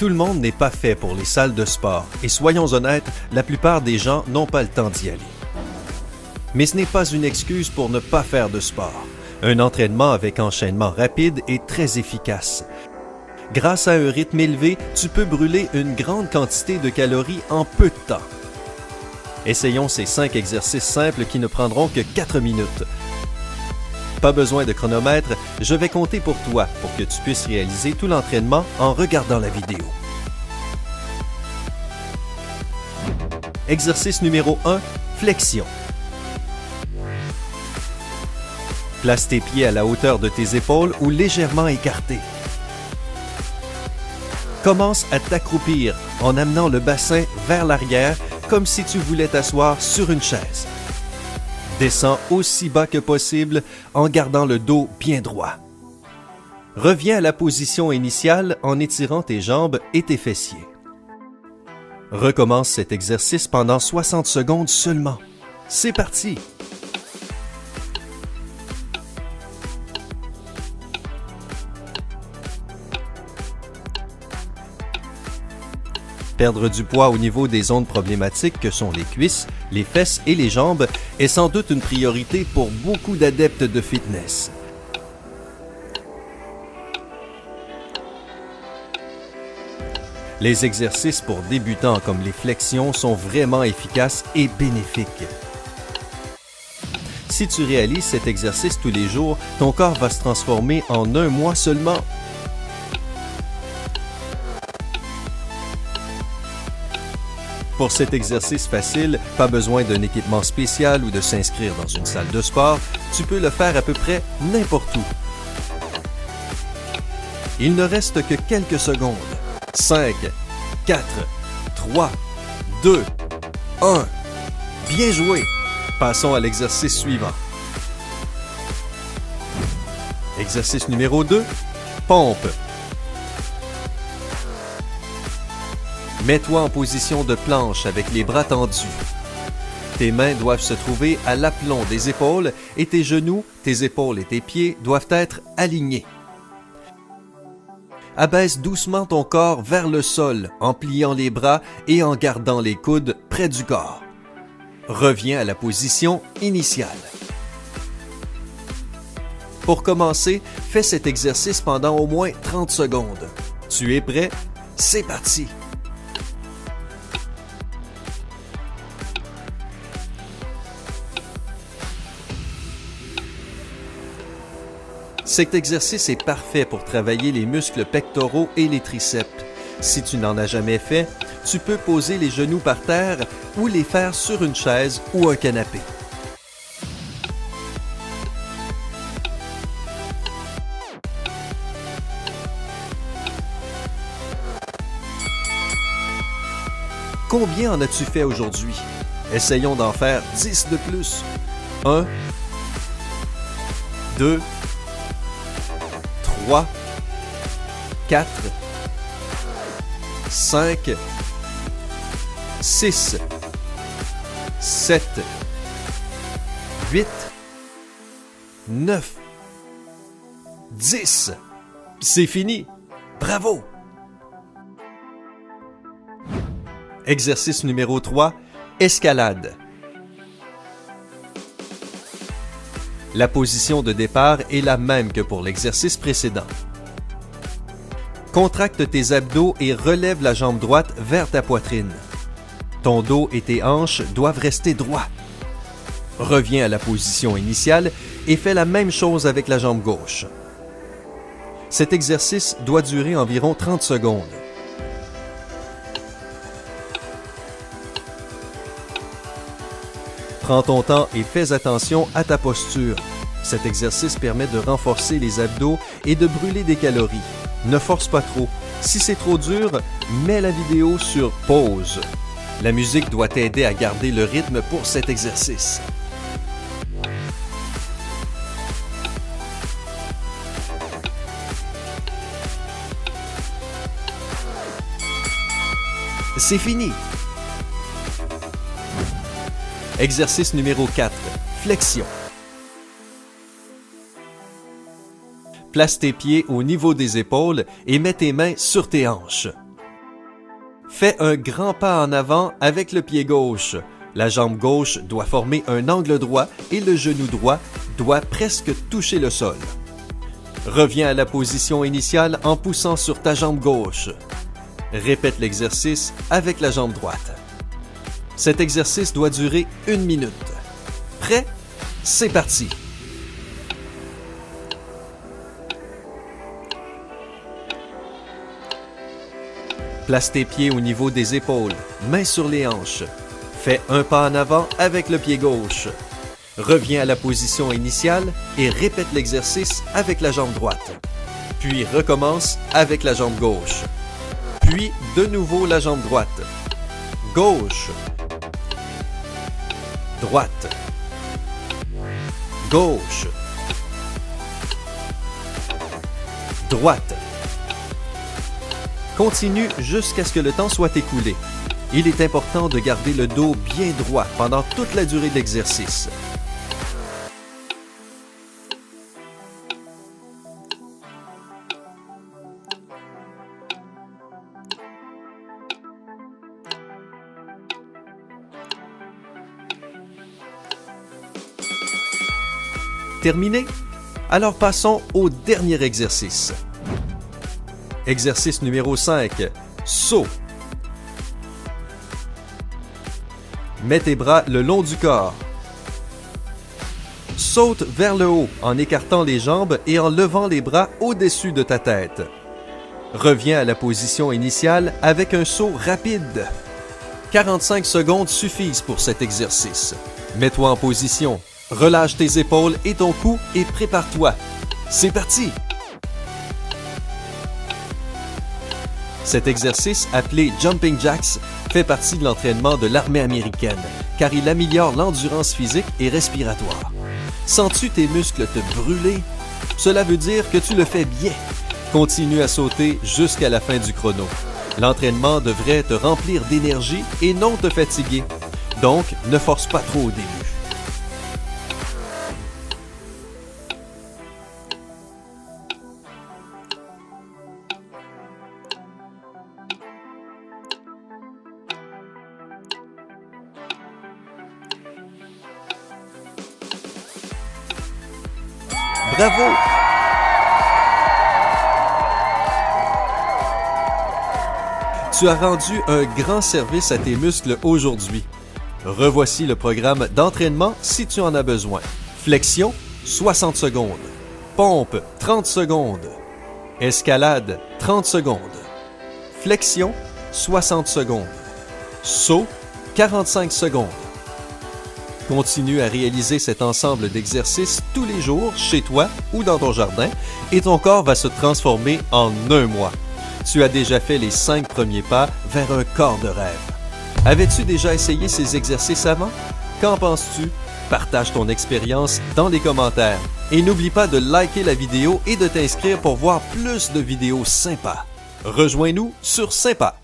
Tout le monde n'est pas fait pour les salles de sport et soyons honnêtes, la plupart des gens n'ont pas le temps d'y aller. Mais ce n'est pas une excuse pour ne pas faire de sport. Un entraînement avec enchaînement rapide est très efficace. Grâce à un rythme élevé, tu peux brûler une grande quantité de calories en peu de temps. Essayons ces 5 exercices simples qui ne prendront que 4 minutes. Pas besoin de chronomètre, je vais compter pour toi pour que tu puisses réaliser tout l'entraînement en regardant la vidéo. Exercice numéro 1, flexion. Place tes pieds à la hauteur de tes épaules ou légèrement écartés. Commence à t'accroupir en amenant le bassin vers l'arrière comme si tu voulais t'asseoir sur une chaise. Descends aussi bas que possible en gardant le dos bien droit. Reviens à la position initiale en étirant tes jambes et tes fessiers. Recommence cet exercice pendant 60 secondes seulement. C'est parti! Perdre du poids au niveau des zones problématiques que sont les cuisses, les fesses et les jambes est sans doute une priorité pour beaucoup d'adeptes de fitness. Les exercices pour débutants comme les flexions sont vraiment efficaces et bénéfiques. Si tu réalises cet exercice tous les jours, ton corps va se transformer en un mois seulement. Pour cet exercice facile, pas besoin d'un équipement spécial ou de s'inscrire dans une salle de sport, tu peux le faire à peu près n'importe où. Il ne reste que quelques secondes. 5, 4, 3, 2, 1. Bien joué! Passons à l'exercice suivant. Exercice numéro 2, pompe. Mets-toi en position de planche avec les bras tendus. Tes mains doivent se trouver à l'aplomb des épaules et tes genoux, tes épaules et tes pieds doivent être alignés. Abaisse doucement ton corps vers le sol en pliant les bras et en gardant les coudes près du corps. Reviens à la position initiale. Pour commencer, fais cet exercice pendant au moins 30 secondes. Tu es prêt? C'est parti! Cet exercice est parfait pour travailler les muscles pectoraux et les triceps. Si tu n'en as jamais fait, tu peux poser les genoux par terre ou les faire sur une chaise ou un canapé. Combien en as-tu fait aujourd'hui? Essayons d'en faire 10 de plus. 1, 2, 3, 4, 5, 6, 7, 8, 9, 10. C'est fini. Bravo! Exercice numéro 3, escalade. La position de départ est la même que pour l'exercice précédent. Contracte tes abdos et relève la jambe droite vers ta poitrine. Ton dos et tes hanches doivent rester droits. Reviens à la position initiale et fais la même chose avec la jambe gauche. Cet exercice doit durer environ 30 secondes. Prends ton temps et fais attention à ta posture. Cet exercice permet de renforcer les abdos et de brûler des calories. Ne force pas trop. Si c'est trop dur, mets la vidéo sur pause. La musique doit t'aider à garder le rythme pour cet exercice. C'est fini! Exercice numéro 4, flexion. Place tes pieds au niveau des épaules et mets tes mains sur tes hanches. Fais un grand pas en avant avec le pied gauche. La jambe gauche doit former un angle droit et le genou droit doit presque toucher le sol. Reviens à la position initiale en poussant sur ta jambe gauche. Répète l'exercice avec la jambe droite. Cet exercice doit durer 1 minute. Prêt? C'est parti! Place tes pieds au niveau des épaules, mains sur les hanches. Fais un pas en avant avec le pied gauche. Reviens à la position initiale et répète l'exercice avec la jambe droite. Puis recommence avec la jambe gauche. Puis de nouveau la jambe droite. Gauche. Droite. Gauche. Droite. Continue jusqu'à ce que le temps soit écoulé. Il est important de garder le dos bien droit pendant toute la durée de l'exercice. Terminé? Alors passons au dernier exercice. Exercice numéro 5. Saut. Mets tes bras le long du corps. Saute vers le haut en écartant les jambes et en levant les bras au-dessus de ta tête. Reviens à la position initiale avec un saut rapide. 45 secondes suffisent pour cet exercice. Mets-toi en position. Relâche tes épaules et ton cou et prépare-toi. C'est parti! Cet exercice, appelé Jumping Jacks, fait partie de l'entraînement de l'armée américaine, car il améliore l'endurance physique et respiratoire. Sens-tu tes muscles te brûler? Cela veut dire que tu le fais bien. Continue à sauter jusqu'à la fin du chrono. L'entraînement devrait te remplir d'énergie et non te fatiguer. Donc, ne force pas trop au début. Bravo! Tu as rendu un grand service à tes muscles aujourd'hui. Revoici le programme d'entraînement si tu en as besoin. Flexion, 60 secondes. Pompe, 30 secondes. Escalade, 30 secondes. Flexion, 60 secondes. Saut, 45 secondes. Continue à réaliser cet ensemble d'exercices tous les jours chez toi ou dans ton jardin et ton corps va se transformer en 1 mois. Tu as déjà fait les 5 premiers pas vers un corps de rêve. Avais-tu déjà essayé ces exercices avant? Qu'en penses-tu? Partage ton expérience dans les commentaires. Et n'oublie pas de liker la vidéo et de t'inscrire pour voir plus de vidéos sympas. Rejoins-nous sur Sympa.